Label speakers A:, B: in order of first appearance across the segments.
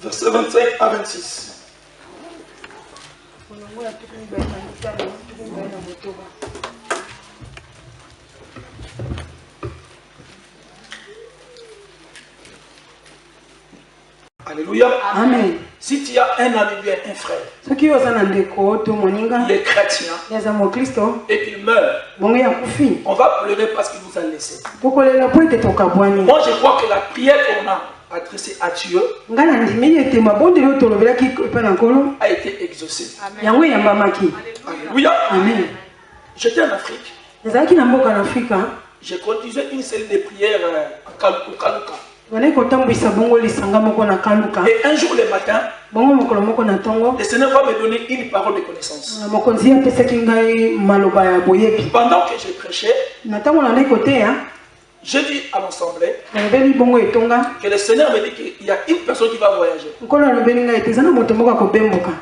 A: Versets 25 à 26. Alléluia.
B: Amen.
A: Si tu as un ami bien, un frère, il est chrétien et qu'il meurt, on va pleurer parce qu'il nous a laissé. Moi, je crois que la prière qu'on a adressée à Dieu a été exaucée. Alléluia.
B: Amen.
A: J'étais en Afrique. J'ai conduisais une série de prières à Kaluka. Et un jour le matin, le Seigneur va me donner une parole de connaissance. Pendant que je prêchais, j'ai dit à l'assemblée que le Seigneur me dit qu'il y a une personne qui va voyager.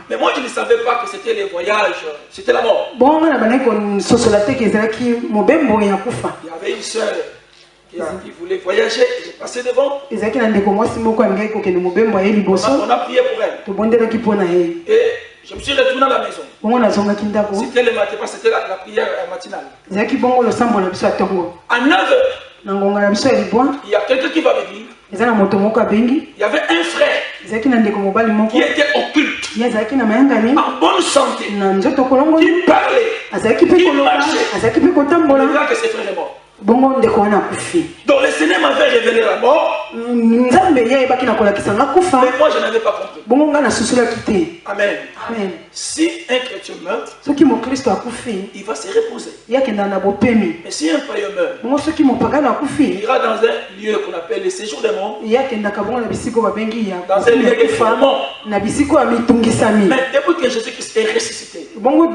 A: Mais moi je ne savais pas que c'était le voyage, c'était la mort. Il y avait une soeur qui voulait voyager, j'ai passé devant. On a prié pour elle. Et je me suis retourné à la maison. C'était le matin, c'était la prière matinale. À 9h, il y a quelqu'un qui va me dire, il y avait un frère qui était occulte, en bonne santé, qui parlait, qui marchait. On dira que ce frère est mort. Donc le Seigneur m'avait révélé la mort, mais moi je n'avais pas compris. Amen.
B: Amen.
A: Si un chrétien meurt, il va se reposer. Mais si un païen meurt, il ira dans un lieu qu'on appelle le séjour des morts, dans un lieu de ferment. Mais depuis que Jésus-Christ est ressuscité, Paul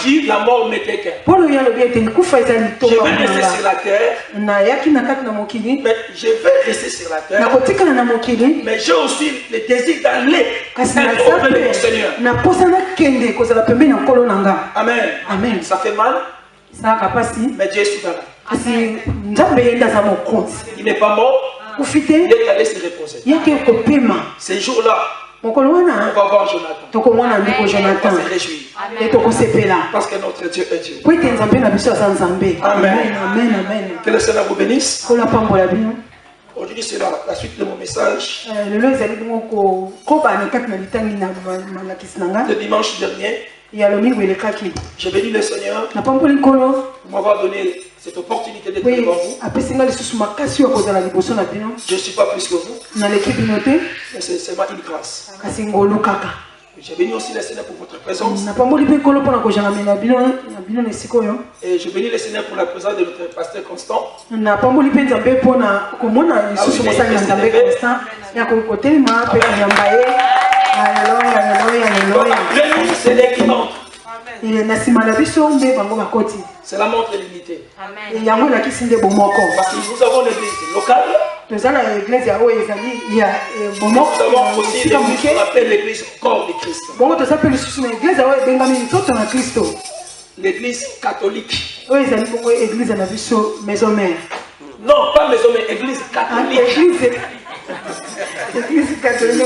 A: dit la mort m'était qu'un. Je vais rester sur la terre, mais je vais rester sur la terre, mais j'ai aussi le désir d'aller auprès de mon Seigneur. Amen.
B: Amen.
A: Ça fait mal, mais Dieu est souverain. Il n'est pas mort, il est allé se reposer. Ces jours-là, on va voir Jonathan. On va se réjouir. Parce que notre Dieu est Dieu. Amen. Que le Seigneur vous bénisse. Aujourd'hui, c'est la suite de mon message. Le dimanche dernier, j'ai béni le Seigneur pour m'avoir donné cette opportunité d'être devant vous. Je ne suis pas plus que vous, mais c'est seulement une grâce. J'ai béni aussi le Seigneur pour votre présence. Et je bénis le Seigneur pour la présence de notre pasteur Constant. C'est l'air qui montre. C'est la montre de l'unité. Parce que nous avons l'église locale. Nous avons aussi l'église qu'on appelle l'église corps de Christ. L'église catholique. Non, pas maison mère, église catholique. L'église catholique.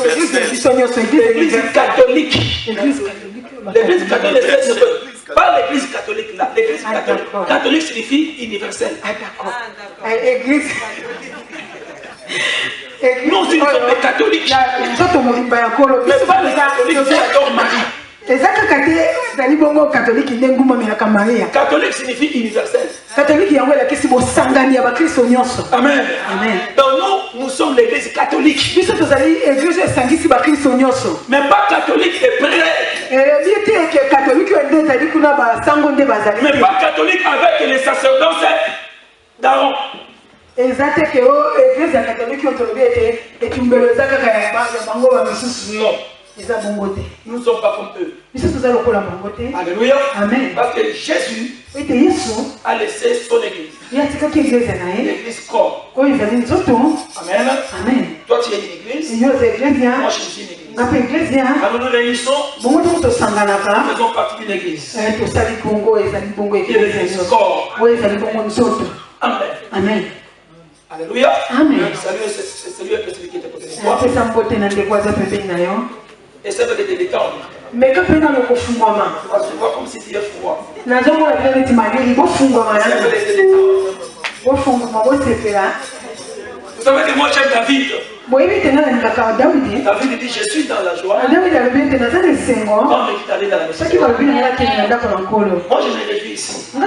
A: L'église catholique, pas l'église catholique là. L'église catholique. Catholique signifie universel. Nous aussi nous sommes des catholiques. Mais pas les catholiques qui adorent Marie. Catholique signifie universel. Amen. Donc nous sommes l'église catholique. Mais pas catholique et prêtre. Mais pas catholique avec les sacerdoces d'Aaron. Non. Nous ne sommes pas comme eux. Alléluia.
B: Amen.
A: Parce que Jésus a laissé son église. L'église corps. Amen. Toi tu es une église. Moi je suis une église. Alors nous réunissons. Nous faisons partie d'une église. L'église corps. Amen.
B: Amen.
A: Alléluia.
B: Amen.
A: Salut, c'est celui qui Essaie de te détendre.
B: Mais quand tu es dans le confinement,
A: tu vois comme si tu es froid.
B: Essaie de te détendre.
A: Vous savez que moi j'aime David. David dit je suis dans la joie. Quand il est allé dans la maison. Moi je me réjouis ici. Quand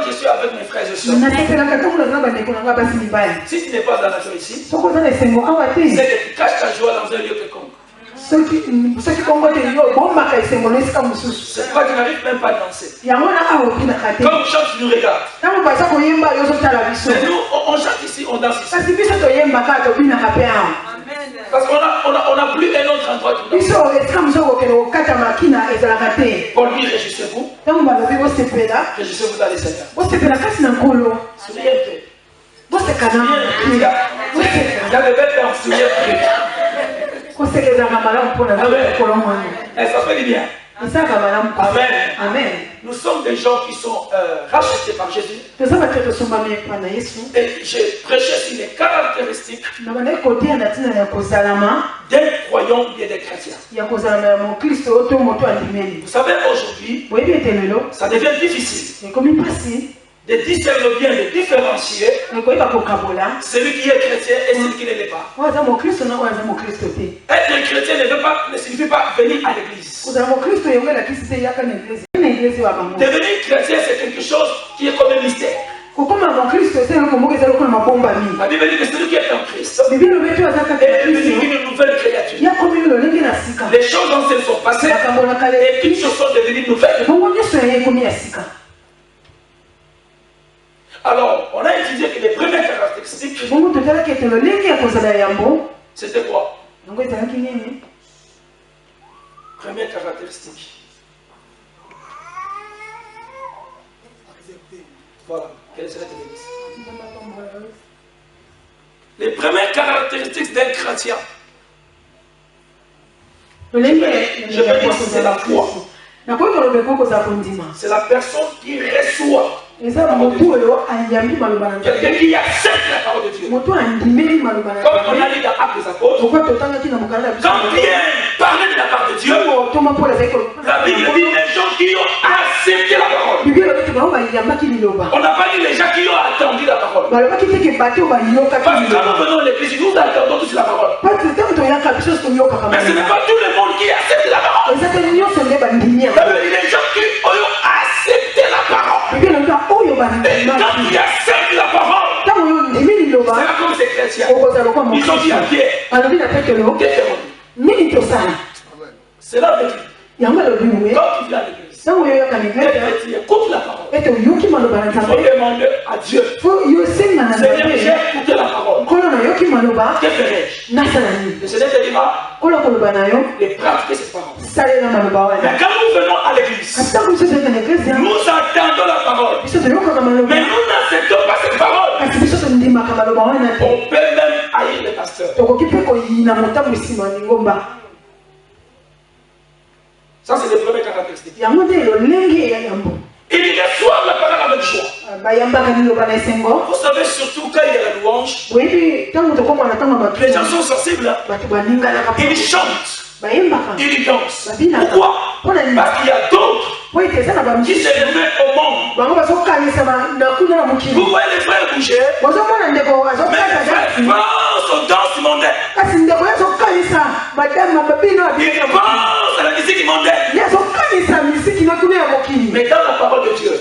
A: je suis avec mes frères et sœurs. Si tu n'es pas dans la joie ici, c'est que tu caches ta joie dans un lieu quelconque. C'est pas que tu n'arrives même pas à danser. Comme chante, tu nous regardes. Mais nous, on chante ici, on danse ici. Parce qu'on n'a plus un autre endroit pour danser. Pour lui, réjouissez-vous. Réjouissez-vous dans les Seigneurs. Souriez un peu. Il y a des belles dents, souriez un peu. Est-ce que ça fait du bien? Amen.
B: Amen.
A: Nous sommes des gens qui sont rachetés par Jésus. Et j'ai prêché sur les caractéristiques d'un croyant et des chrétiens. Vous savez, aujourd'hui, ça devient difficile de discerner bien, de différencier celui qui est chrétien et celui qui ne l'est pas. Être un chrétien ne signifie pas venir à l'église. Devenir chrétien, c'est quelque chose qui est comme un mystère. La Bible dit que celui qui est en Christ est devenu une nouvelle créature. Les choses anciennes sont passées et toutes choses sont devenues nouvelles. Alors, on a étudié que les premières caractéristiques, c'était quoi? Première caractéristique. Voilà, quelle serait les premières caractéristiques d'un chrétien? Je vais dire c'est la foi. C'est la personne qui reçoit. Quelqu'un qui accepte la parole de Dieu. Comme on a dit dans Actes des Apôtres, quand Pierre parlait de la parole de Dieu, la Bible dit les gens qui ont accepté la parole. On n'a pas dit les gens qui ont attendu la parole. Parce que quand nous venons à l'église, nous attendons tous la parole. Mais ce n'est pas tout le monde qui accepte la parole. La Bible dit les gens qui ont accepté la parole. Et quand tu acceptes la parole, c'est comme ces chrétiens. Ils ont dit à Pierre, cela veut dire, quand tu viens à l'église, et tu écoutes la parole, il faut demander à Dieu, Seigneur, j'ai écouté la parole, que ferai-je? Le Seigneur te dira de pratiquer cette parole. Mais quand nous venons à l'église, nous attendons la parole, mais nous n'acceptons pas cette parole. On peut même haïr le pasteur. Ça, c'est les premières caractéristiques. Ils reçoivent la parole avec joie. Vous savez, surtout quand il y a la louange, les gens sont sensibles. Ils chantent. Ils dansent. Pourquoi? Parce qu'il y a d'autres qui se réveillent au monde. Vous voyez les frères bouger, mais les frères pensent aux danses mondaines. Ils pensent à la musique mondaine. Mais dans la parole de Dieu,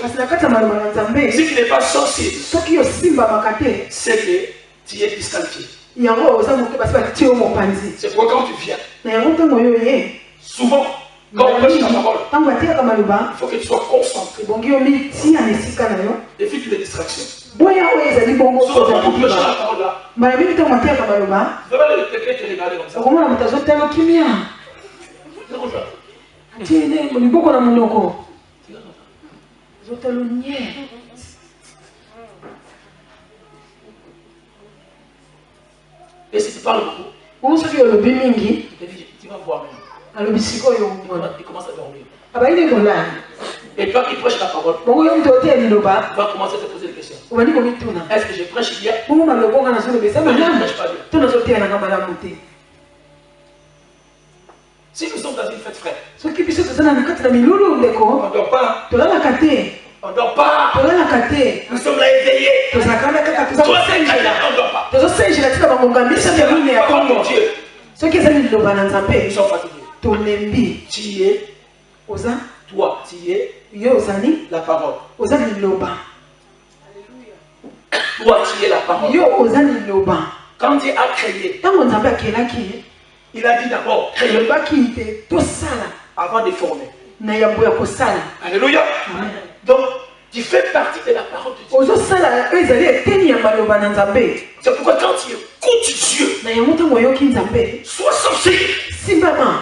A: si tu n'es pas sensible, c'est que tu es disqualifié. C'est pourquoi quand tu viens, souvent, quand on prêche la parole, il faut que tu sois concentré. Évite les distractions. Souvent, quand on prêche la parole là, vous allez le quelqu'un te regarder comme ça. Et si tu parles beaucoup, tu vas voir même. Il commence à dormir. Et toi qui prêches la parole, tu vas commencer à te poser des questions. Est-ce que je prêche bien? Ou je ne prêche pas bien? Si nous sommes dans une fête, frère,
B: on ne
A: dort pas. On dort pas. Nous sommes là éveillés. Toi, c'est on dort pas. Ils sont fatigués. Tu es. Toi, tu es. La parole. Toi, tu es la parole. Quand Dieu a créé, il a dit d'abord créer avant de former. Alléluia. Donc, tu fais partie de la parole de Dieu. C'est pourquoi quand tu écoutes Dieu, sois sensible.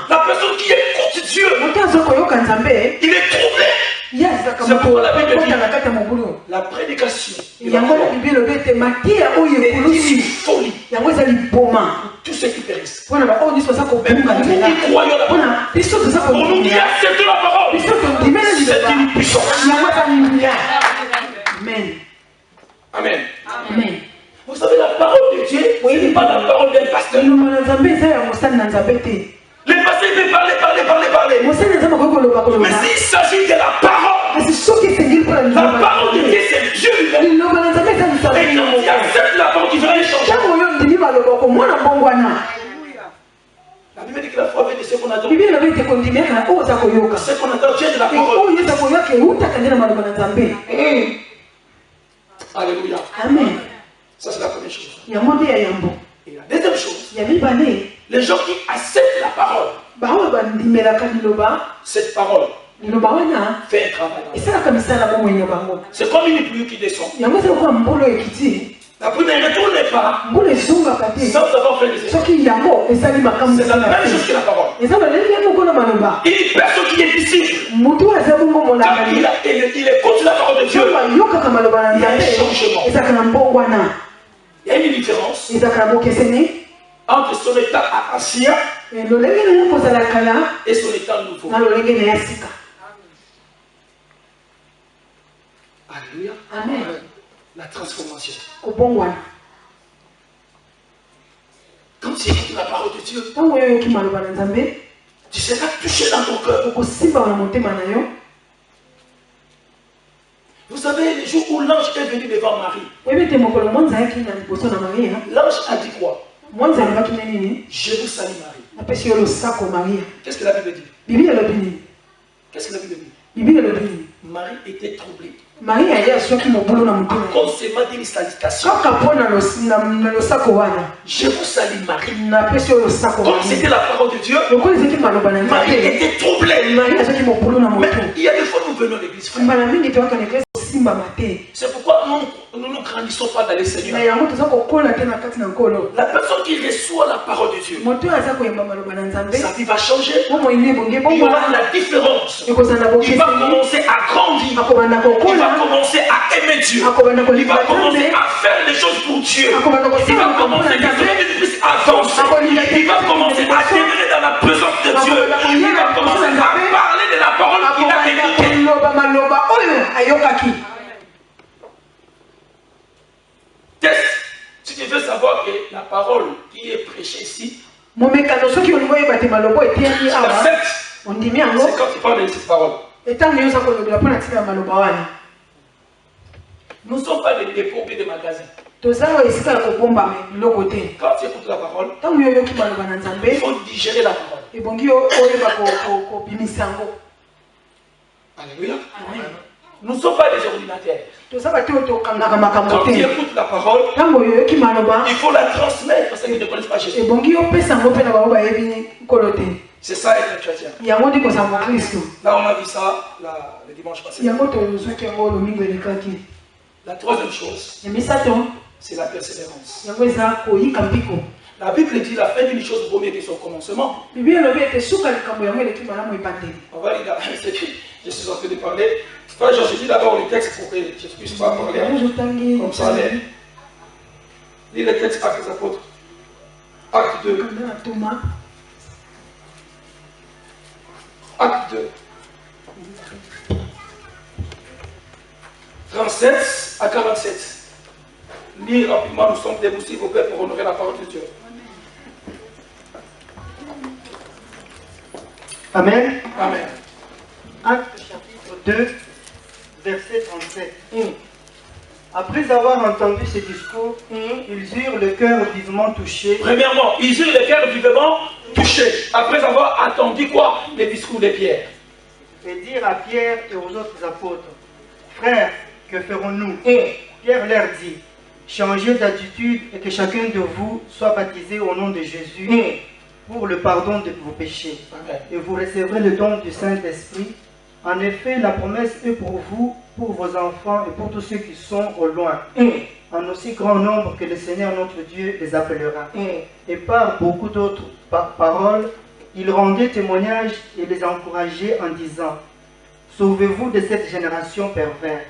A: La personne qui écoute Dieu, il est troublé. C'est pourquoi la Bible dit la prédication est une folie pour tous ceux qui périssent. Mais pour nous qui croyons la parole, pour nous qui acceptons la parole, c'est une puissance. Amen. Amen. Vous savez, la parole de Dieu, ce n'est pas la parole d'un pasteur. Les pasteurs peuvent parler. Mais s'il s'agit de la parole, la parole de Dieu, c'est Dieu lui-même. Et quand tu acceptes la parole, tu feras un changement. La Bible dit que la foi vient de ce qu'on attend. Ce qu'on attend vient de la parole. Alléluia. Amen. Ça, c'est la première chose. Et la deuxième chose, les gens qui acceptent la parole, cette parole fait un travail. C'est comme une pluie qui descend. La pluie ne retourne pas sans avoir fait les efforts. C'est la même chose que la parole. Il dit personne qui est disciple, quand il écoute la parole de Dieu, il y a un changement. Il y a une différence entre son état ancien et son état nouveau. Alléluia. Amen. La transformation. Quand tu écoutes la parole de Dieu, tu seras touché dans ton cœur. Vous savez, les jours où l'ange est venu devant Marie, l'ange a dit quoi? Je vous salue Marie. Qu'est-ce que la Bible dit? Qu'est-ce que la Bible dit? Marie était troublée. Constamment d'une salutation. Je vous salue Marie. Comme c'était la parole de Dieu, Marie était troublée. Mais il y a des fois nous venons à l'église. C'est pourquoi nous ne grandissons pas dans les Seigneurs. La personne qui reçoit la parole de Dieu, sa vie va changer. Il y aura la différence. Il va commencer à grandir. Il va commencer à aimer Dieu. Il va commencer à faire des choses pour Dieu. Il va commencer à avancer. Il va commencer à demeurer dans la présence de Dieu. Il va commencer à parler de la parole qu'il a écoutée. Si tu veux savoir que la parole qui est prêchée ici, c'est quand tu parles de cette parole. Nous ne sommes pas des dépôts ou des magasins. Quand tu écoutes la parole, il faut digérer la parole. Alléluia. Nous ne sommes pas des ordinateurs. Quand tu écoutes la parole, il faut la transmettre parce qu'ils ne connaissent pas Jésus. C'est ça être chrétien. Là, on a vu ça le dimanche passé. La troisième chose, c'est la persévérance. La Bible dit la fin d'une chose vaut mieux que son commencement. On va lire, je suis en train de parler. Enfin, je lis d'abord le texte pour que je ne puisse pas parler comme ça. Lis le texte Actes des Apôtres. Acte 2. Acte 2. 37 à 47. Lire rapidement, nous sommes debout s'il vous plaît pour honorer la parole de Dieu.
C: Amen.
A: Amen.
C: Acte chapitre 2, verset 37. Après avoir entendu ces discours, ils eurent le cœur vivement touché.
A: Premièrement, ils eurent le cœur vivement touché. Après avoir entendu quoi? Les discours de Pierre.
C: Et dire à Pierre et aux autres apôtres, frères, que ferons-nous? Pierre leur dit, changez d'attitude et que chacun de vous soit baptisé au nom de Jésus pour le pardon de vos péchés.
A: Amen.
C: Et vous recevrez le don du Saint-Esprit. En effet, la promesse est pour vous, pour vos enfants et pour tous ceux qui sont au loin, en aussi grand nombre que le Seigneur notre Dieu les appellera. Et par beaucoup d'autres paroles, il rendait témoignage et les encourageait en disant, sauvez-vous de cette génération perverse.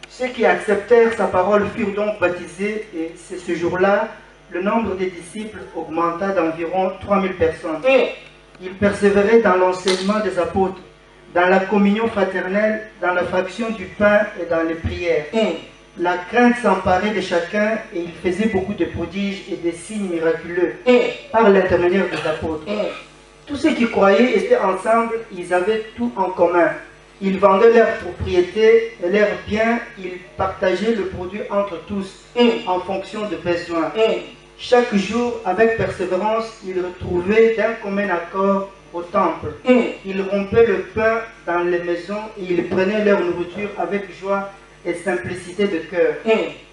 C: Ceux qui acceptèrent sa parole furent donc baptisés et c'est ce jour-là, le nombre des disciples augmenta d'environ 3000 personnes. Ils persévéraient dans l'enseignement des apôtres, dans la communion fraternelle, dans la fraction du pain et dans les prières. La crainte s'emparait de chacun et il faisait beaucoup de prodiges et des signes miraculeux par l'intermédiaire des apôtres. Tous ceux qui croyaient étaient ensemble, ils avaient tout en commun. Ils vendaient leurs propriétés et leurs biens, ils partageaient le produit entre tous en fonction de besoins. Chaque jour, avec persévérance, ils retrouvaient d'un commun accord au temple. Ils rompaient le pain dans les maisons et ils prenaient leur nourriture avec joie et simplicité de cœur.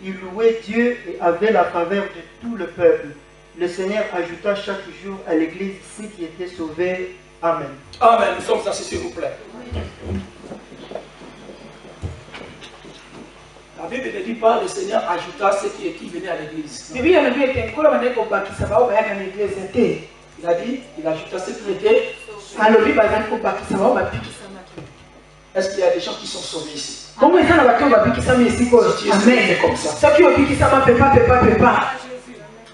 C: Ils louaient Dieu et avaient la faveur de tout le peuple. Le Seigneur ajouta chaque jour à l'église ceux qui étaient sauvés. Amen.
A: Amen. Nous sommes assis, s'il vous plaît. La Bible ne dit pas le Seigneur ajouta ceux qui venaient à l'église.
B: Bibi anambia nkolo baneko bakisa bao bayaka na église te.
A: Il a dit, il ajouta ceux qui étaient.
B: Alobi bazali ko bakisa bao bapikisamaki.
A: Est-ce qu'il y a des gens qui sont sauvés ici?
B: Bongo eza na bato bapikisami esiko. Amen.
A: C'est comme ça.
B: Soki opikisama pepa.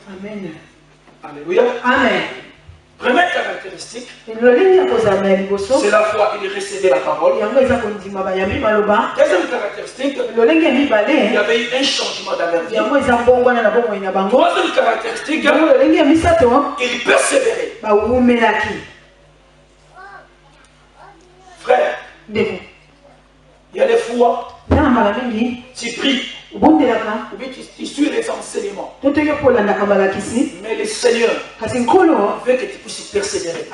B: Amen.
A: Alléluia.
B: Amen.
A: Première caractéristique,
B: c'est
A: la foi, il recevait la parole. Deuxième caractéristique, il y avait eu un changement dans leur vie. Troisième caractéristique, il persévérait. Frère, il y a des fois, tu pries, ou bien tu suis les enseignements. Mais le Seigneur veut que tu puisses persévérer.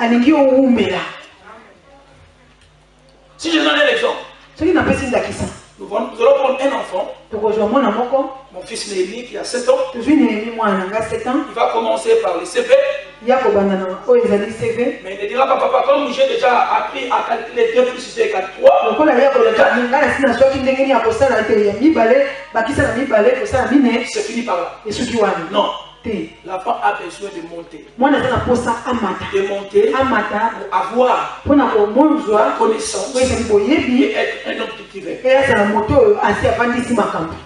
A: Si je donne un exemple, nous allons prendre un enfant, mon fils Néhémie qui a 7 ans, il va commencer par le CV. Mais il ne dira pas, papa, comme j'ai déjà appris à calculer 2 plus 2 égale 3. C'est fini par là. Non. L'enfant a besoin de monter. De monter pour avoir la connaissance et être un homme cultivé.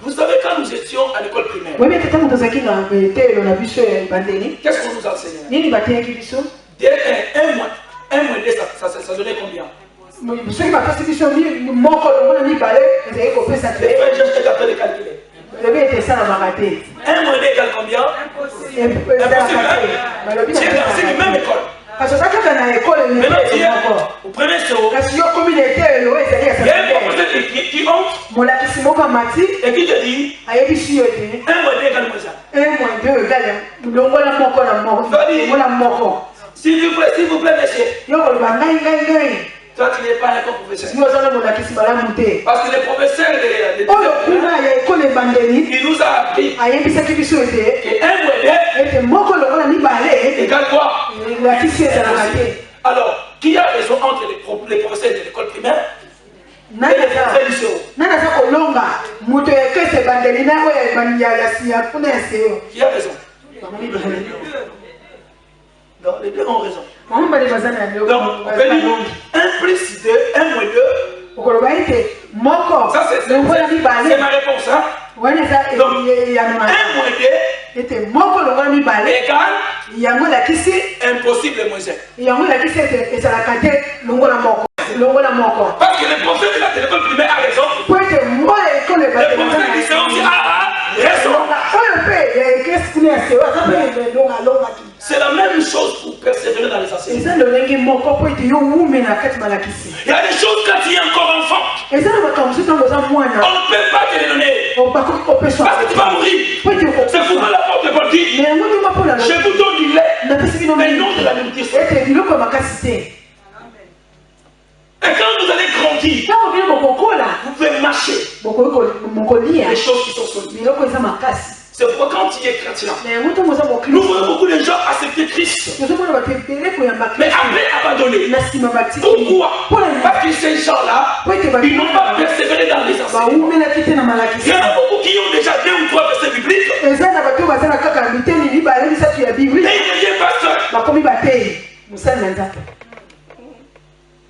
A: Vous savez, quand nous étions à l'école primaire, qu'est-ce qu'on nous enseignait? Un moins 2, ça donnait combien? Les frères, j'ai capté de calculer. 1 moins 2 égale combien? Impossible, hein? C'est la même école. Maintenant, tu es au premier séo. Il y a un professeur qui honte et qui te dit 1 moins 2 égale moins ça.
B: 1 moins 2 égale
A: S'il vous plaît, monsieur. Toi, tu n'es pas un professeur. Parce que le professeur il nous a appris que 1 moins 2 égale quoi? Alors, qui a raison entre les professeurs de l'école primaire et les professeurs du séo? Qui a raison? Non, les deux ont raison. Donc, on peut dire 1 plus 2, 1 moins 2. Ça, c'est ma réponse. Hein? Donc, 1 moins 2 égale impossible moins 1. Parce que le professeur de l'école primaire a raison. Le professeur du séo aussi a raison. C'est la même chose pour persévérer dans les enseignements. Il y a des choses quand tu es encore enfant. On ne peut pas te les donner. Parce que tu vas mourir. C'est pour la porte de Paul dit. Je vous donne du lait, mais non de la nourriture. Et quand vous allez grandir, vous pouvez marcher. Les choses qui sont solides. C'est pourquoi quand tu es chrétien, nous voyons beaucoup de gens accepter Christ, mais après abandonner. Pourquoi? Parce que ces gens-là, ils n'ont pas persévéré dans les enseignements. Il y en a beaucoup qui ont déjà 2 ou 3 versets bibliques. Et ils deviennent pasteurs.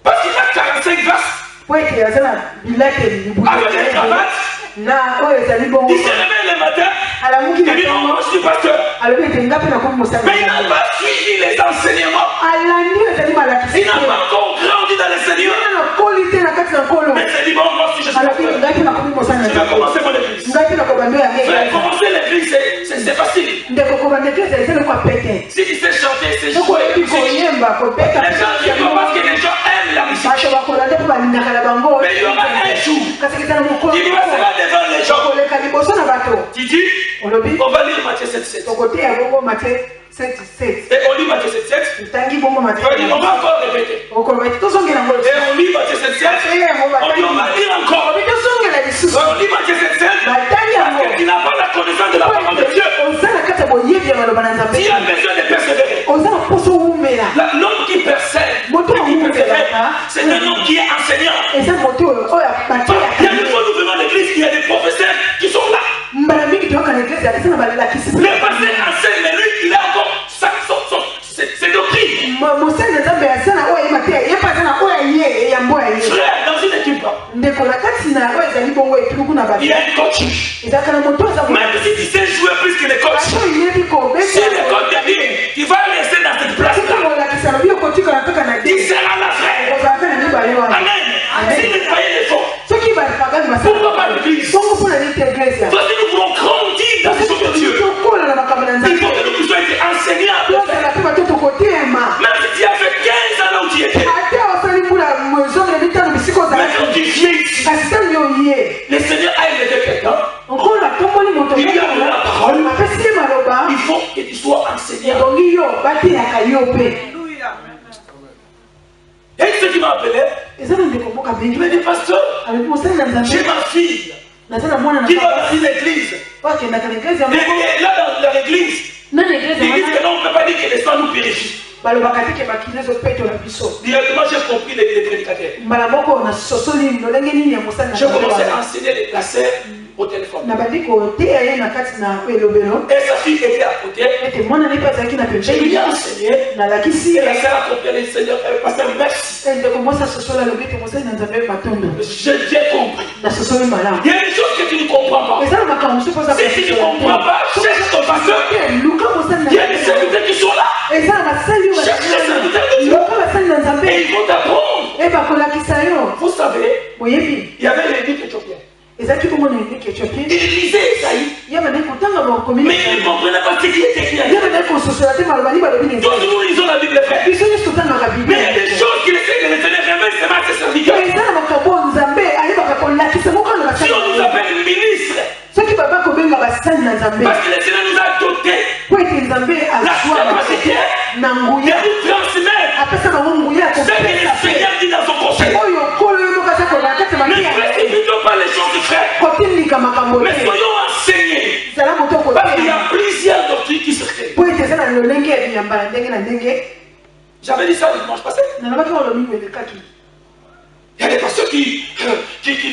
A: Parce qu'il a 45 verses. Avec une cravate. Il se réveille le matin. Il dit non, moi je suis pasteur. Mais il n'a pas suivi les enseignements. Il n'a pas encore grandi dans le Seigneur. Mais il dit bon, moi si je suis pasteur, je vais commencer mon église. Commencer l'église, c'est facile. Si tu sais chanter, c'est jouer la musique. Les gens disent parce que les gens aiment la musique. Mais il y aura un jour qui passera devant les gens. Tu dis, on va lire Matthieu 7:7. Et on lit Matthieu 7:7. On va encore répéter. Et on lit Matthieu 7:7. On va lire encore. On lit Matthieu 7:7. Parce que tu n'as pas la connaissance de la parole de Dieu. Tu as besoin de persévérer. L'homme qui persévère, c'est un homme qui est enseignant. Il y a des fois, nous venons à l'église, il y a des professeurs qui sont là. Le pasteur enseigne, mais lui, il a encore ses doctrines. Frère, dans une équipe, il y a un coach. Même si tu sais jouer plus que les coachs, si le coach te dit, tu vas rester dans cette place-là, tu seras là, frère. Amen. Si le païen est fort, pourquoi pas l'église? Parce que nous voulons grandir dans les choses de Dieu. Il faut que nous puissions être enseignants. Même si tu as fait 15 ans là où tu étais. Mais quand tu vieillis, le Seigneur a élevé quelqu'un. Il y a de la parole. Il faut que tu sois enseignant. Et ce qui m'a appelé, il m'a dit, pasteur, j'ai ma fille qui va dans l'église. Et là, dans l'église, ils disent que non, on ne peut pas dire que les sangs nous purifient. Directement, j'ai compris les prédicateurs. J'ai commencé à enseigner les placeurs au téléphone. Et sa fille était à côté. Je lui ai enseigné. Et la sœur a compris les seigneurs. Elle passait un merci. J'ai bien compris. Il y a des choses que tu ne comprends pas. Si tu ne comprends pas, cherche ton pasteur. Il y a des serviteurs qui sont là. Cherche les serviteurs de Dieu. Et ils vont t'apprendre. Vous savez, il y avait les livres éthiopiens. Il lisait Esaïe. Mais il ne comprenait pas ce qui était écrit. Donc nous lisons la Bible, frère. Mais il y a des choses qu'il essaie de les tenir révèlent seulement à ses serviteurs. Si on nous appelle ministre, parce que le Seigneur nous a doté la capacité de nous transmettre ce que le Seigneur dit dans son conseil. Ne précipitons pas les choses, frère. Mais soyons enseignés. Parce qu'il y a plusieurs doctrines qui se créent. J'avais dit ça le dimanche passé. Il y a des pasteurs qui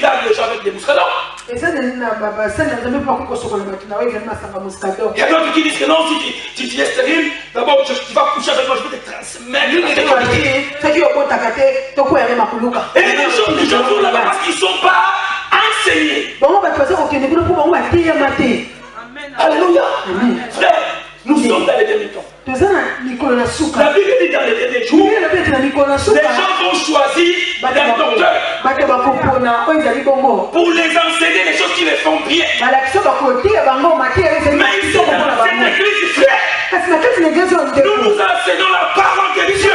A: lavent les gens avec des mouscadons. Il y a d'autres qui disent que non, si tu es stérile, d'abord tu vas coucher avec moi, je vais te transmettre. Et les gens sont là-bas parce qu'ils ne sont pas enseignés. Alléluia. Frère, nous sommes dans les derniers temps. La Bible dit dans les derniers jours, les gens vont choisir des docteurs pour les enseigner les choses qui les font bien. Mais ici, dans cette église, frère, nous enseignons la parole de Dieu.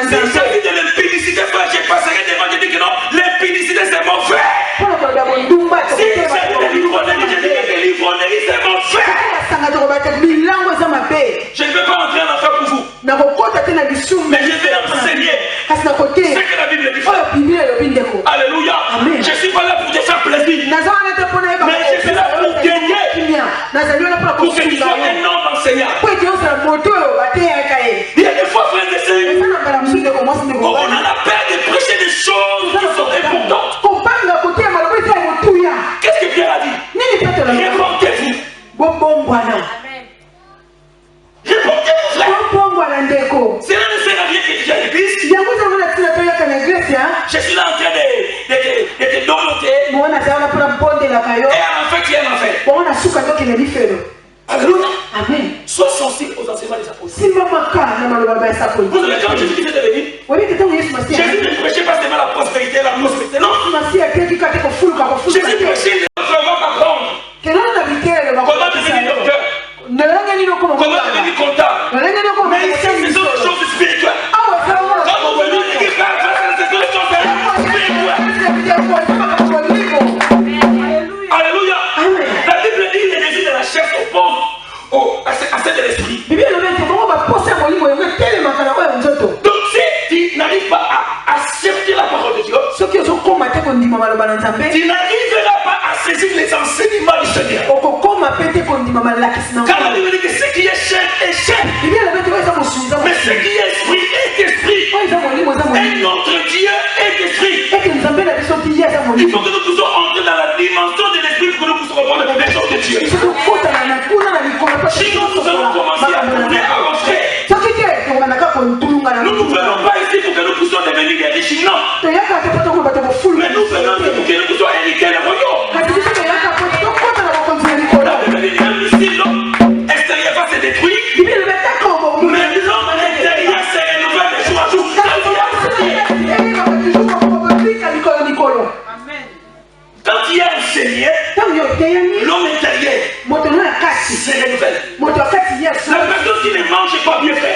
A: Si j'ai dit de l'impudicité, frère, je passerai devant, je dis que non, l'impudicité c'est mauvais. Si j'ai dit de l'ivronnerie, je dis que l'ivronnerie c'est mauvais. Je ne veux pas entrer en enfer pour vous. Mais je vais enseigner ce que la Bible dit. Alléluia. Je suis pas là pour te faire plaisir. Mais je suis là pour t'aider. Pour que tu sois un homme enseignant. Il y a des fois, frères et sœurs, on a la peur de prêcher des choses qui sont importantes. Qu'est-ce que Pierre a dit? Répondez-vous. Répondez-vous, frère. Cela ne sert à rien que tu aies l'église. Je suis là en train de te domoter. Et en fait, tu es en enfer. Alléluia.
B: Amen.
A: Sois sensible aux enseignements des apôtres.
B: Vous
A: avez quand Jésus qui était venu, Jésus ne prêchait pas seulement la prospérité, non. Jésus prêchait les autres vont apprendre. Comment devenir docteur? Comment devenir comptable? Mais ici, ce sont des choses spirituelles. Quand vous venez à l'église, ce sont des choses spirituelles. Alléluia. La Bible dit les désirs de la chair s'opposent à celle de l'esprit. Donc si tu n'arrives pas à accepter la parole de Dieu, tu n'arriveras pas à saisir les enseignements du Seigneur. Car la Bible dit que ce qui est chair est chair. Mais ce qui est esprit est esprit. Et notre Dieu est esprit. Il faut que nous puissions entrer dans la dimension de l'esprit pour que nous puissions comprendre les choses de Dieu. Sinon nous allons commencer à tourner à rentrer. Nous ne venons pas ici pour que nous puissions devenir des riches, non. Mais nous venons ici pour que nous puissions hériter le royaume. La Bible dit que l'homme extérieur va se détruire, mais l'homme intérieur se renouvelle de jour à jour. Quand il y a enseigné, l'homme intérieur se renouvelle. La personne qui ne mange pas bien fait,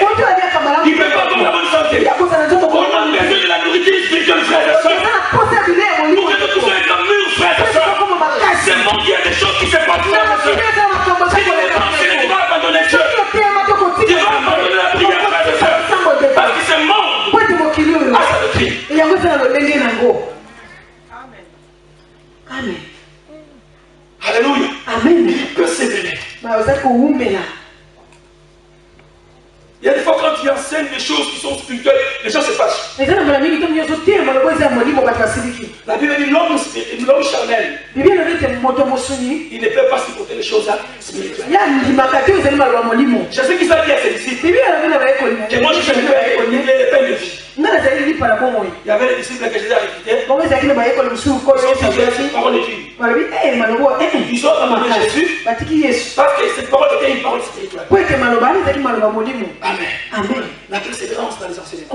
A: il ne peut pas avoir la bonne santé. On a besoin de la nourriture spirituelle, frère et soeur. Pour que nous puissions être mûrs, frère et soeur. C'est bon qu'il y a des choses qui se passent, frère et soeur. Si tu ne penses, tu vas abandonner Dieu. Tu vas abandonner la prière, frère et soeur. Parce que c'est mort à sa doctrine.
B: Amen.
A: Alléluia.
B: Amen.
A: Persévérer. Il y a des fois quand tu enseignes des choses qui sont spirituelles, les gens se fâchent. La Bible dit l'homme charnel, il ne peut pas supporter les choses spirituelles. Jésus qui s'est dit à ses disciples que moi je suis venu avec le pain de vie. Il y avait des disciples que Jésus a recrutés. Ils ont abandonné Jésus parce que cette parole était une parole spirituelle. Amen. La persévérance dans les enseignements.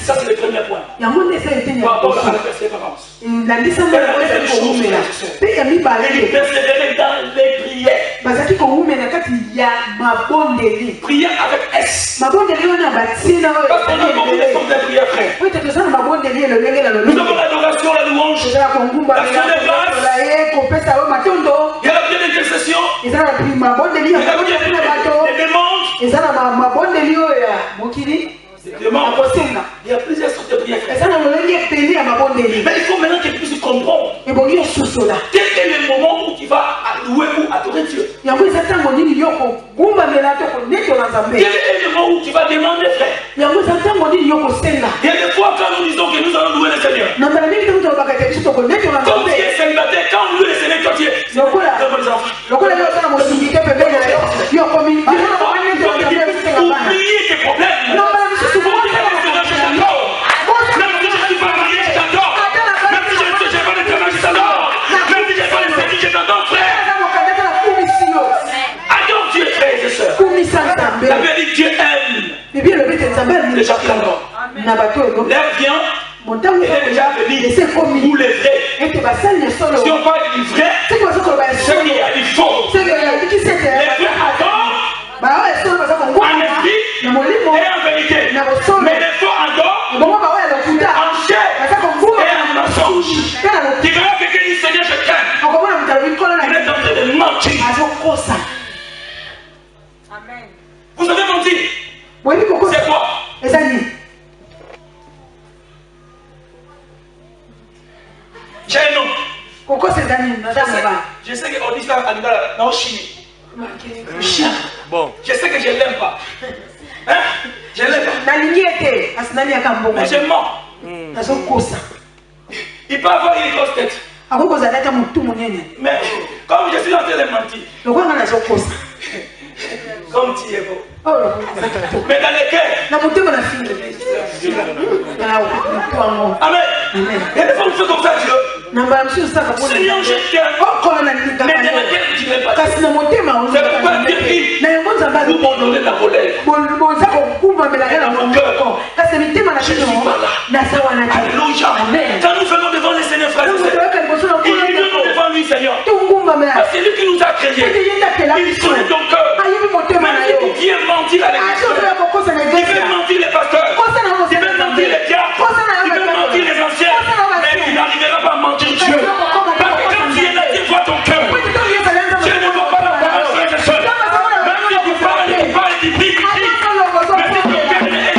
A: Ça c'est le premier point. Par rapport à la persévérance. Il persévérait dans les prières. Prière avec S. Parce qu'on a beaucoup de formes de prière, frère. Nous avons l'adoration, la louange, l'action de grâce. Il y a la prière d'intercession. Il y a la prière des demandes. Il y a plusieurs sortes de prières, frère. Mais il faut maintenant que tu puisses comprendre quel est le moment où tu vas louer ou adorer Dieu. Quel est le moment où tu vas demander, frère. Il y a des fois quand nous disons que nous allons louer le Seigneur. Comme tu es célibataire, quand on loue le Seigneur, quand tu es devant les enfants. Oubliez tes problèmes. La Bible dit Dieu aime les gens qui l'adorent. L'heure vient, et déjà venu pour les vrais. Si on parle du vrai, ce qu'il y a du faux. Les vrais adorent, en esprit et en vérité. Mais les faux adorent en chair et en mensonge. Tu verras quelqu'un dit Seigneur, je t'aime. Il est en train de mentir.
D: Amen.
A: Vous avez menti. C'est quoi? J'ai un nom. Je sais qu'on dit ça en Angola, non, chimie. Bon. Je sais que je ne l'aime pas. Hein? Je ne l'aime pas. Mais je mens. Il peut avoir une grosse tête. Mais comme je suis en train de mentir, comme tu es beau. Mais dans les cœurs. Amen. Il y a des fois où on fait comme ça, Dieu. Seigneur, je t'aime. Mais dans le cœur, tu ne l'aimes pas. C'est pourquoi Dieu dit, vous m'ordonnez la colère. Dans mon cœur, je suis pas là. Alléluia. Quand nous venons devant les Seigneurs, frères et sœurs, il nous devant lui, Seigneur. Parce que c'est lui qui nous a créés. Il connaît ton cœur. Même si tu viens mentir à l'église, il veut mentir les pasteurs, il veut mentir les diacres, il veut mentir les anciens, mais il n'arrivera pas à mentir Dieu. Parce que quand tu es là, tu vois ton cœur. Dieu ne voit pas la parole, frères et sœurs. Même si tu parles, tu pries, mais si ton cœur est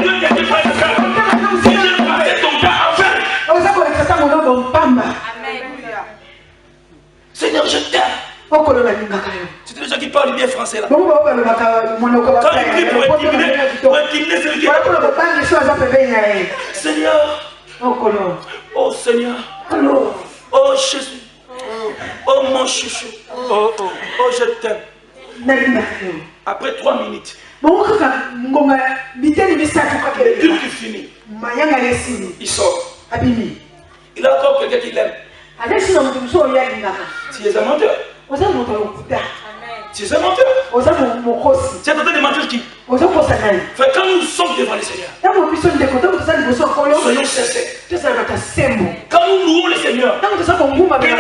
A: Dieu, tu frères et sœurs. Si Dieu passait ton cœur en fait. Seigneur, je t'aime. C'est des gens qui parlent bien français là. Quand il prie pour intimider celui qui est. Seigneur. Oh Seigneur. Oh Jésus. Oh mon chouchou. Oh je t'aime. Après 3 minutes. Le culte finit. Il sort. Il a encore quelqu'un qui l'aime. Tu es un menteur. Tu es un menteur. Tu es en train de mentir qui? Quand nous sommes devant le Seigneur, soyons sincères. Quand nous louons le Seigneur, que la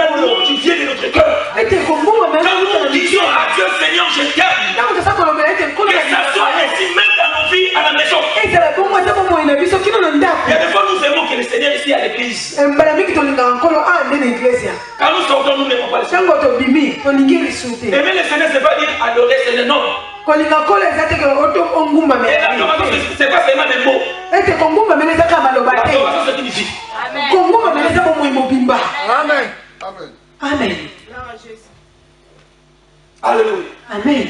A: louange vient de notre cœur. Quand nous disons à Dieu, Seigneur, je t'aime, que ça soit ainsi même dans nos vies à la maison. Il y a des fois nous aimons que le Seigneur ici à l'église. Quand nous sortons, nous n'aimons pas le Seigneur. Aimer le Seigneur, c'est pas dire adorer le Seigneur, non. Et l'adoration, c'est pas seulement des mots. L'adoration, c'est une vie.
D: Amen.
B: Amen.
A: Alléluia.
B: Amen.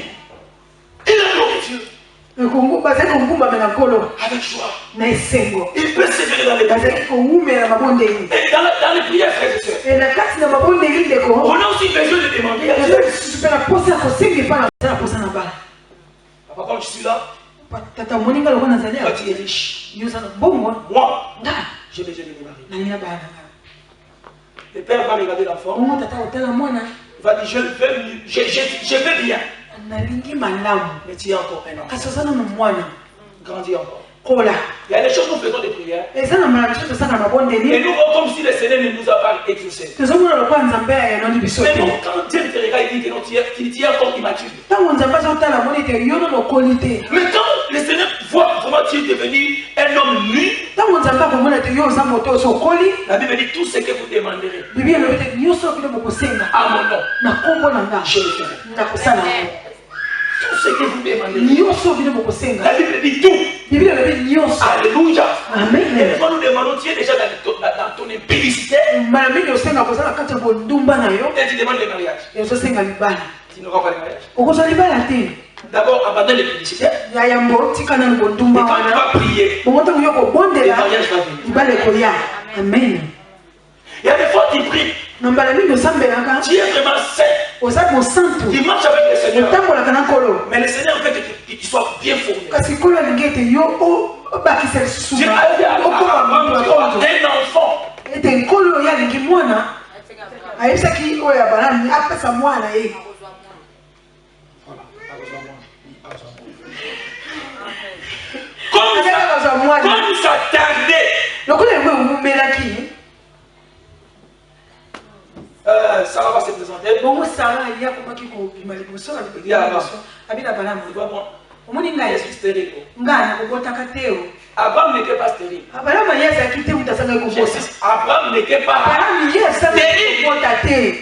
A: Il adore Dieu. Avec joie. Il peut sévérer dans les prières. Et dans les prières, frères et sœurs. On a aussi besoin de demander à Dieu. Papa, quand je suis là, quand tu es riche, moi, j'ai besoin de me marier. Le père va regarder l'enfant. Il va dire, je veux bien. Mais tu es encore un homme. Grandis encore. Il y a des choses que nous faisons des prières. Et nous voyons comme si le Seigneur ne nous a pas exaucé. Mais non, quand Dieu te regarde, il dit que non, tu es encore immature. Mais quand le Seigneur voit comment tu es devenu un homme nu, la Bible dit tout ce que vous demanderez à mon nom, je le ferai. Tout ce que vous demandez. La Bible dit tout. Alléluia. Amen. Et quand nous demandons, tu es déjà dans ton impudicité. Et tu demandes le mariage. Tu n'auras pas le mariage. D'abord, abandonne l'impudicité. Et quand tu vas prier, le mariage va venir.
B: Amen.
A: Il y a des fois tu pries. Tu es vraiment saint. Tu marches avec le Seigneur. Mais le Seigneur veut qu'il soit bien formé. Tu as un enfant. Comme ça tardait. Sarah va se présenter.
B: omoni ngai
A: Je suis stérile.
B: ngana kobotaka te.
A: Abraham n'était pas stérile.
B: Abraham yezaki te mutu asangaki kobota.
A: J'insiste, Abraham n'était pas
B: Abraham yezaki kobota te.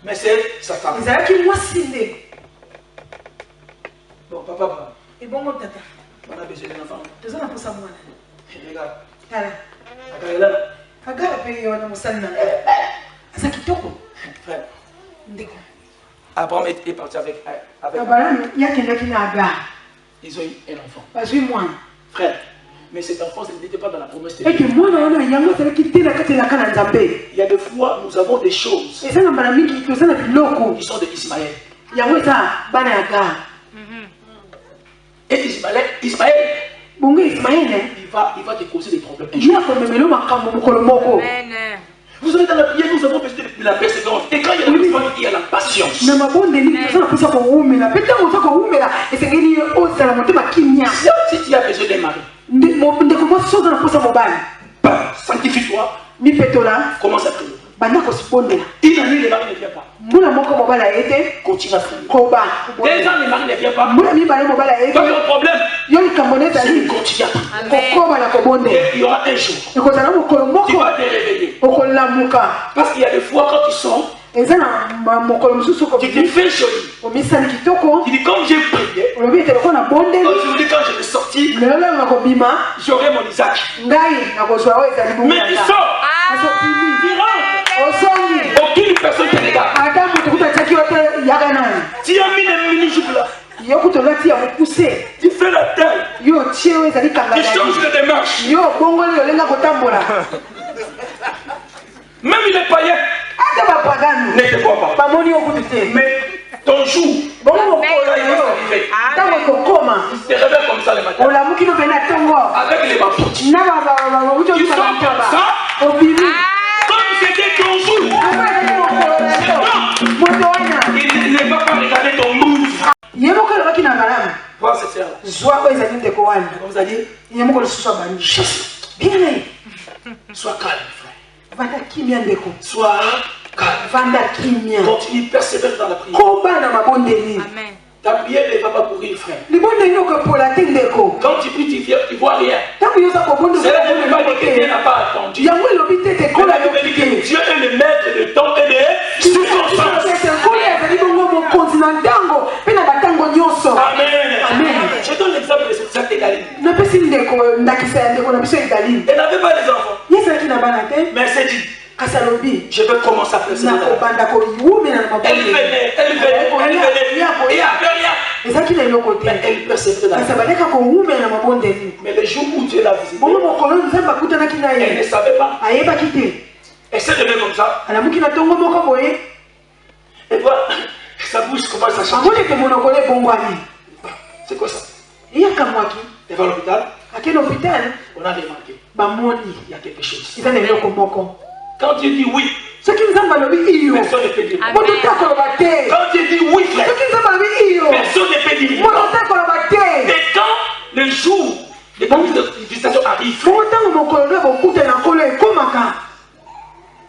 A: mais c'est sa femme.
B: Ezalaki mwasi nde.
A: Bon, papa,
B: Ebongo tata.
A: on a besoin d'un enfant.
B: Toza na posa mwana.
A: Regarde.
B: Tala.
A: Regarde.
B: Agara pe yo na mosali na ngai. Aza kitoko.
A: Frère,
B: Ndeko.
A: Abraham est parti avec
B: Abraham yakendaki na Agar.
A: Ils ont eu un enfant.
B: Bazwi mwana.
A: Frère, mais cet enfant n'était pas dans la promesse de
B: Eke
A: Dieu.
B: mwana wana yango azalaki te na kati ya kana Nzambe.
A: Il y a des fois, nous avons des choses
B: Eza na mbala mingi toza na biloko.
A: qui sont de Ismaël.
B: Yango eza bana ya Agar.
A: Et Ismaël,
B: Bongo Ismaël
A: il va te causer des problèmes.
B: ya komemelo makambo mokolo moko.
A: Vous savez, dans la prière, nous avons besoin de la persévérance. Et quand il y a la persévérance, il y a la patience.
B: Na mabondeli toza na posa kowumela. Pe ntango oza kowumela esengeli ozala motema kimia.
A: Si tu as besoin d'un mari,
B: Ndeko mwasi so oza na posa mobali.
A: sanctifie-toi,
B: Mipetola
A: commence à prier.
B: banda kosipondela.
A: Une année, le mari ne vient pas.
B: Mbula moko mobali ayete
A: Continue à prier.
B: koba.
A: 2 ans, le mari ne vient pas.
B: Mbula mibale mobali ayete
A: Toi, tu as un problème.
B: yo likambo
A: C'est
B: nezali
A: de continuer à prier.
B: kokoba na kobondela.
A: Et il y aura un jour,
B: Ekozala mokolo
A: tu
B: moko
A: vas te réveiller.
B: okolamuka.
A: Parce qu'il y a des fois, quand tu sors,
B: Eza na mokolo mosusu
A: tu te fais joli.
B: omisali kitoko.
A: Tu dis, comme j'ai prié,
B: Olobi ete loko na bondeli.
A: aujourd'hui, quand je vais sortir,
B: Lelo na kobima
A: j'aurai mon Isaac.
B: ngai nakozwa oyo ezali
A: Mais tu sors, tu rentres.
B: osongi
A: Aucune personne te regarde.
B: ata moto kuta atiaki yo te yaka nani
A: Tu as mis les mini-jupes là.
B: yo kuta olati ya mokuse
A: Tu fais la taille.
B: yo tie oyo ezali
A: Tu
B: kangana
A: changes de démarche.
B: yo bongoli olenga kotambola
A: Même les païens
B: ata bapagano
A: ne te voient pas.
B: bamoni yo kutu te
A: Mais ton jour,
B: bongo mokolo na yo ntango ekokoma
A: tu te réveilles comme ça le matin.
B: olamuki no mpe na ntongo
A: Avec les bapoutis.
B: na babuti
A: Tu sors comme ça.
B: obimi
A: Comme c'était ton jour.
B: moto wana
A: Il ne va pas regarder ton move.
B: ye moko elobaki na malamu
A: Voir cette sœur.
B: zwa oyo ezali ndeko wana
A: Comme vous avez dit,
B: ye moko lisusu abandi
A: chasse.
B: bien naye
A: Sois calme, frère.
B: vanda kimia ndeko
A: Sois calme.
B: vanda kimia
A: Continue, persévère dans la prière.
B: koba na mabondeli
A: Ta prière ne va pas pourrir, frère.
B: libondeli okopola te ndeko
A: Quand tu pries, tu vois rien.
B: ntango yo oza
A: C'est là que le mal que Dieu
B: kobondeli
A: n'a pas attendu.
B: yango elobi te te
A: La
B: kola
A: Bible dit que Dieu est le maître de temps et de circonstances.
B: nkolo azali bongo mokonzi na ntango mpe na batango nyonso
A: Amen.
B: Amen.
A: Je donne l'exemple de cette sœur Egaline.
B: napesi ndeko ndakisa ya ndeko na biso egalini
A: Elle n'avait pas les enfants.
B: ye ezalaki na bana te
A: Mais elle s'est dit,
B: kasi alobi
A: je vais commencer à persévérer.
B: nakobanda koyiwumela na
A: Elle
B: mabondeli
A: venait. Et il n'y avait rien.
B: ezalaki na eloko te
A: Mais elle persévérait dans la
B: kasi
A: prière.
B: baleka kowumela na mabondeli
A: Mais le jour où Dieu l'a visité,
B: bongo mokolo nzambe akutanaki na
A: elle ne
B: ye
A: savait pas.
B: ayebaki te
A: Elle s'est levée comme ça.
B: alamuki na ntongo moko boye
A: Et voilà, sa bouche commence à changer.
B: amoni ete monoko na ebongwani
A: C'est quoi ça?
B: eyakamwaki
A: Elle va à l'hôpital.
B: ake na hôpital
A: On a remarqué.
B: bamoni
A: Il y a quelque chose.
B: eza na eloko moko
A: Quand Dieu dit oui,
B: soki nzambe alobi iyo
A: personne ne peut dire non.
B: moto te akoloba te
A: Quand Dieu dit oui, frère,
B: soki nzambe alobi iyo
A: personne ne peut dire non.
B: moto te akoloba te
A: Et quand le jour de visitation arrive,
B: bongo ntango mokolo no bokuta na nkolo ekomaka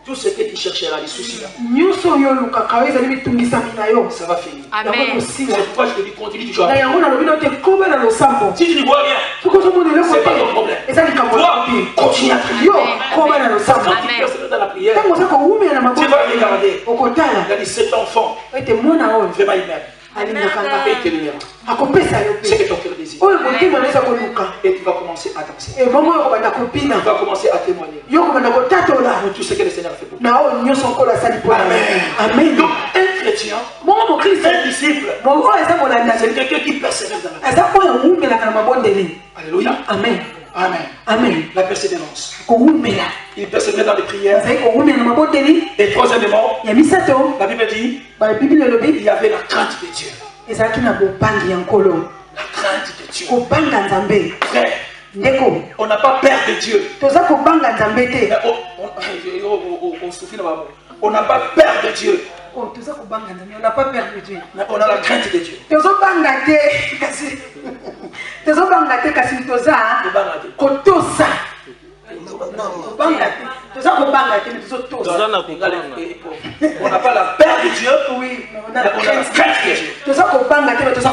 A: tout ce que tu chercheras, les soucis là,
B: nyonso oyo olukaka oyo ezali bitungisami na yo
A: ça va finir.
B: yango kosila
A: C'est pourquoi je te dis, continue toujours à
B: na
A: prier.
B: yango nalobi no te koba na losambo
A: Si tu ne vois rien,
B: soki ozomona eloko
A: c'est pas ton
B: te
A: problème.
B: eza likambo
A: Toi,
B: na te
A: continue à prier.
B: yo koba na losambo
A: Quand tu persévères dans la prière,
B: ntango oza kowumela na
A: tu vas
B: maboko
A: regarder.
B: okotala
A: Il a dit, cet enfant,
B: ete mwana oyo
A: vraiment il m'aime.
B: alingaka
A: Et
B: nga
A: il te l'ira.
B: akopesa yo
A: C'est
B: mpe
A: que ton cœur désire.
B: oyo motema na eza koluka
A: Et tu vas commencer à danser.
B: ebongo oyo kobanda kopina
A: Tu vas commencer à témoigner
B: yo kobanda kotatola
A: pour tout ce que le Seigneur a fait pour toi.
B: na oyo nyonso nkolo asali mpona amen
A: Donc, un chrétien,
B: bongo mokristo
A: un disciple,
B: bongo oyo eza
A: c'est
B: molandasi
A: quelqu'un qui persévère dans la vie.
B: aza oyo awumelaka na mabondeli
A: Alléluia.
B: amen
A: Amen.
B: amen
A: La persévérance.
B: kowumela
A: Il persévère dans les prières.
B: azali kowumela na mabondeli
A: Et troisièmement,
B: ya misato
A: la Bible dit,
B: babibili elobi
A: il y avait la crainte de Dieu.
B: ezalaki na bobangi ya nkolo
A: La crainte de Dieu.
B: kobanga nzambe
A: Frère,
B: ndeko
A: on n'a pas peur de Dieu.
B: toza kobanga nzambe te
A: Mais on n'a pas peur de Dieu.
B: Oh, toza kobanga nzambe on n'a pas peur de Dieu
A: Mais on a la crainte de Dieu.
B: tozobanga te kasi tozobanga te kasi toza
A: Tobanga te.
B: kotosa kobanga te toza kobanga te mais tozotosa
A: On n'a pas la peur de Dieu.
B: oui
A: Mais on a la crainte de Dieu.
B: toza kobanga te mais toza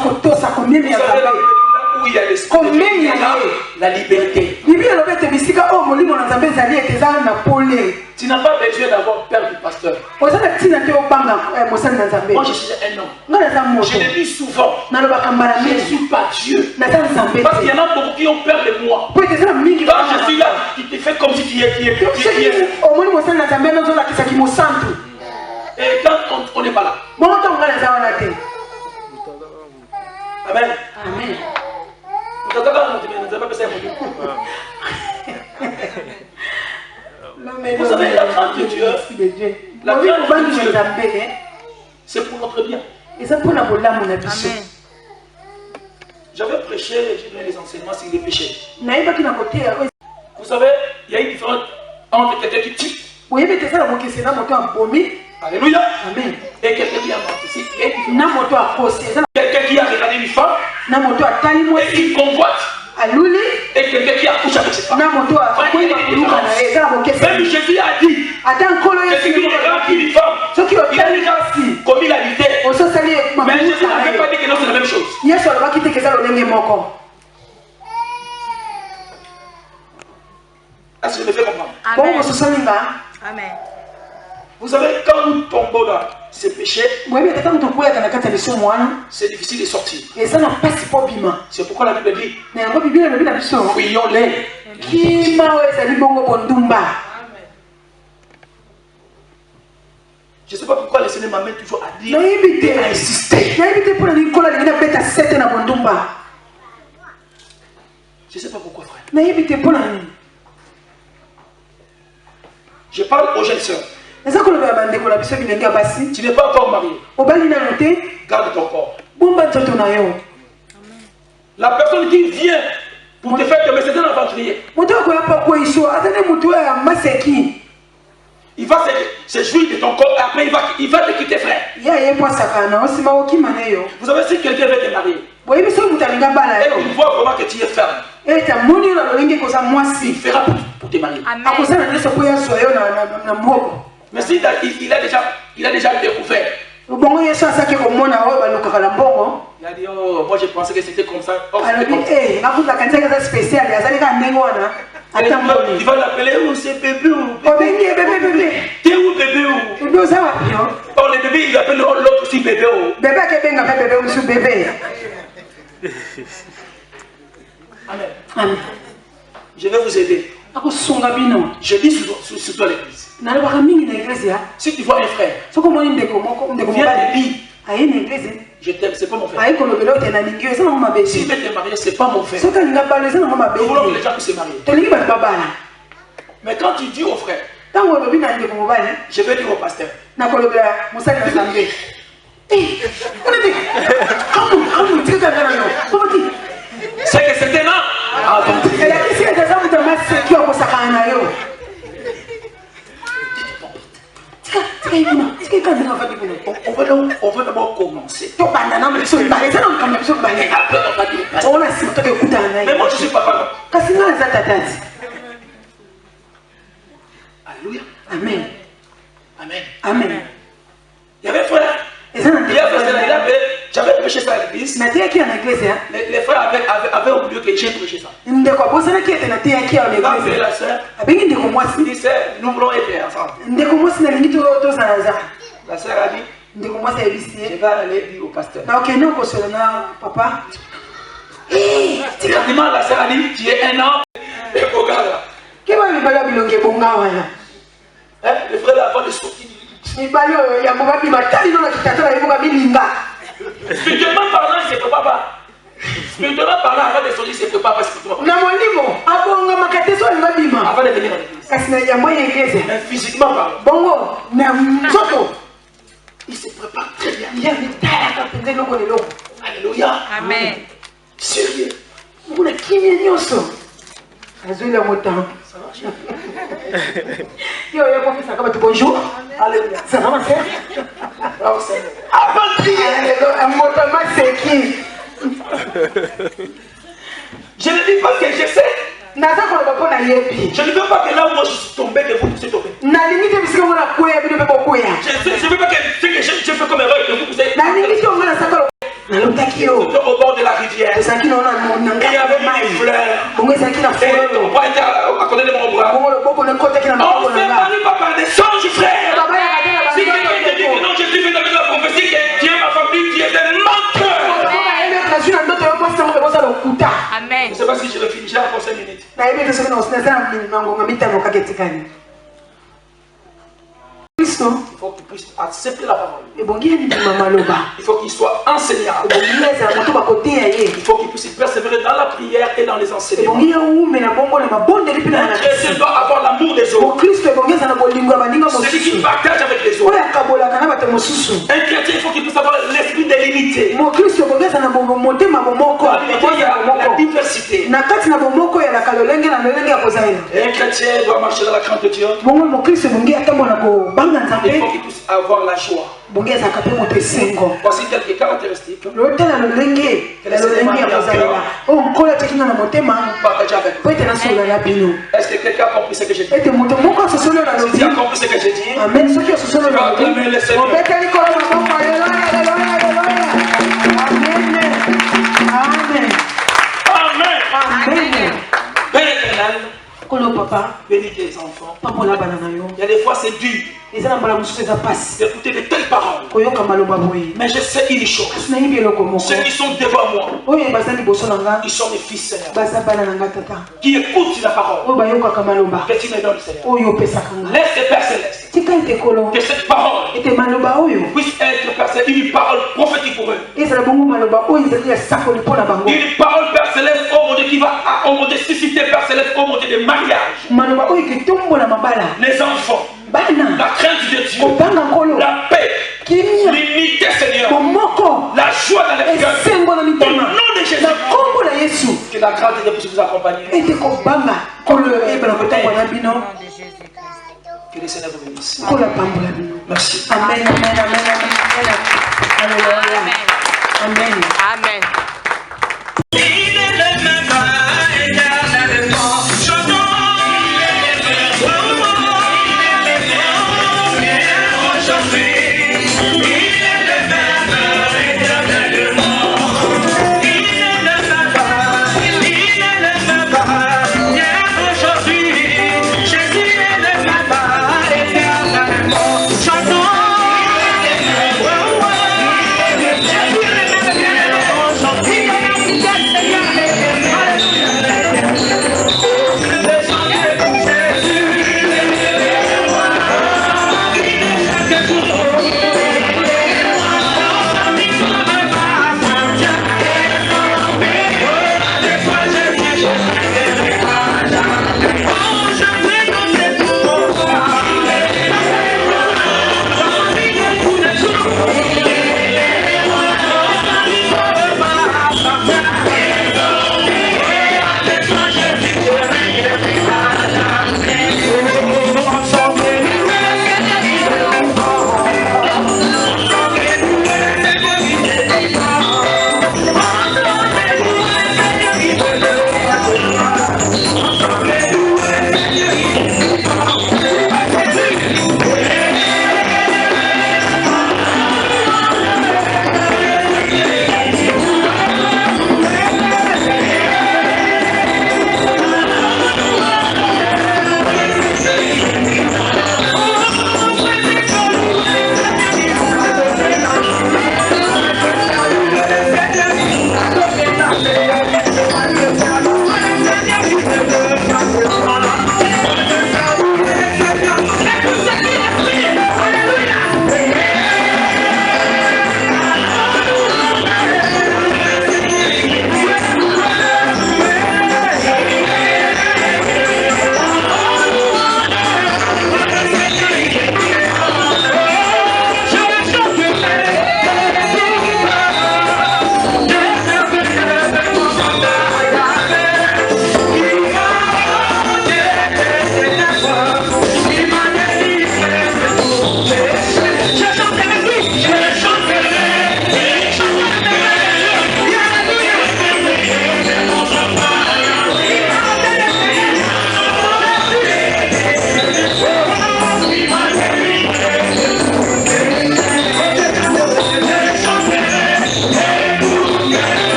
A: où il y a l'esprit, il y a la liberté. Tu n'as pas besoin d'avoir peur du pasteur. Moi je suis un homme. Je le dis souvent. Je ne suis pas Dieu. Parce qu'il y en a beaucoup qui ont peur de moi. Quand je suis là, tu te fais comme si tu es. Et quand on n'est pas là. Amen.
B: Amen.
A: Vous savez, la crainte de Dieu, la crainte de Dieu, c'est pour notre bien. J'avais prêché, j'ai donné les enseignements sur les péchés. Vous savez, il y a une différence entre quelqu'un qui tue. Alléluia.
B: Amen.
A: Et quelqu'un qui a menti. Quelqu'un qui a regardé une femme et qui convoite. Et quelqu'un qui accouche avec cette femme. Même Jésus a dit quelqu'un qui regarde une femme, il a déjà commis la vérité. Mais Jésus n'avait pas dit que non, c'est la même chose. Est-ce que je me fais comprendre?
D: Amen.
A: Vous savez, quand nous tombons dans ces péchés, c'est difficile de sortir. C'est pourquoi la Bible dit fuyons-les. Je ne sais pas pourquoi le Seigneur m'amène toujours à dire et à insister. Je ne sais pas pourquoi, frère. Je parle aux jeunes sœurs. Tu n'es pas encore marié. Garde ton corps. La personne qui vient pour te faire tomber, c'est un aventurier. Il va se jouir de ton corps et après il va te quitter, frère. Vous savez, si quelqu'un veut te marier, et il voit vraiment que tu es ferme, il fera pour te marier. Mais s'il a déjà découvert, il a dit, oh, moi je pensais que c'était comme ça. Oh, il va l'appeler, oh, c'est bébé. T'es où bébé? Oh, le bébé, il appelle l'autre aussi bébé. Amen. Je vais vous aider. Je dis sur toi l'église. Si tu vois un frère, viens te dire, je t'aime, c'est pas mon frère. Si tu veux te marier, c'est pas mon frère. Nous voulons que les gens puissent se marier. Mais quand tu dis au frère, je vais dire au pasteur, c'est que c'était là. On va d'abord commencer. Mais moi je suis papa. Alléluia.
B: Amen.
A: Amen.
B: Amen.
A: Il y avait un frère. J'avais prêché ça à l'église. Les frères avaient oublié que j'ai prêché ça. Quand la sœur, il disait, nous voulons être ensemble. La sœur a dit, je vais aller dire au pasteur. Finalement, la sœur a dit, tu es un homme et au gars là. Le frère là, avant de sortir, spirituellement parlant, il ne se prépare pas. Spirituellement parlant, avant de sortir, il ne se prépare pas. Avant de venir à l'église. Mais physiquement parlant, il se prépare très bien. Alléluia.
D: Amen.
A: Sérieux.
B: Bonjour.
A: Alléluia.
B: Ça va, ma sœur?
A: Je ne dis pas que je sais. Je ne veux pas que là où moi je suis tombé, que vous puissiez tomber. Je ne veux pas que ce que je fais comme erreur, que vous puissiez. C'était au bord de la rivière. Et il y avait une fleur. Et ton père était à côté de mon bras. On ne fait pas par des songes, frère. Si quelqu'un te dit que non, Jésus fait avec la prophétie, que Dieu ma famille, Dieu est un menteur.
D: Amen.
A: Je ne sais pas si je le finis, j'ai encore 5 minutes. Il faut qu'il puisse accepter la parole. Il faut qu'il soit enseignable. Il faut qu'il puisse persévérer dans la prière et dans les enseignements. Un chrétien doit avoir l'amour des autres. Celui qui partage avec les autres. Un chrétien, il faut qu'il puisse avoir l'esprit de l'unité. Il y a la diversité. Un chrétien doit marcher dans la crainte de Dieu. Il faut qu'il puisse avoir la joie. Voici quelques caractéristiques que le Seigneur m'a partager avec vous. Est-ce que quelqu'un a compris ce que j'ai dit? Si tu as compris ce que j'ai dit, tu vas acclamer le Seigneur. Amen. Père éternel, bénis tes enfants. Il y a des fois c'est dur d'écouter de telles paroles. Mais je sais une chose. Ceux qui sont devant moi, ils sont mes fils, Seigneur, qui écoutent la parole que tu me donnes, Seigneur. Laisse, Père Céleste, que cette parole puisse être, Père Céleste, une parole prophétique pour eux. Une parole, Père Céleste, oh mon Dieu, qui va, oh mon Dieu, susciter, Père Céleste, oh mon Dieu, des mariages. Les enfants. La crainte de Dieu, la paix, l'unité, Seigneur, la joie dans les cœurs. Au nom de Jésus, que la grâce de Dieu puisse vous accompagner. Que le Seigneur vous bénisse. Merci.
B: Amen. Amen. Amen. Amen. Amen.
D: Amen.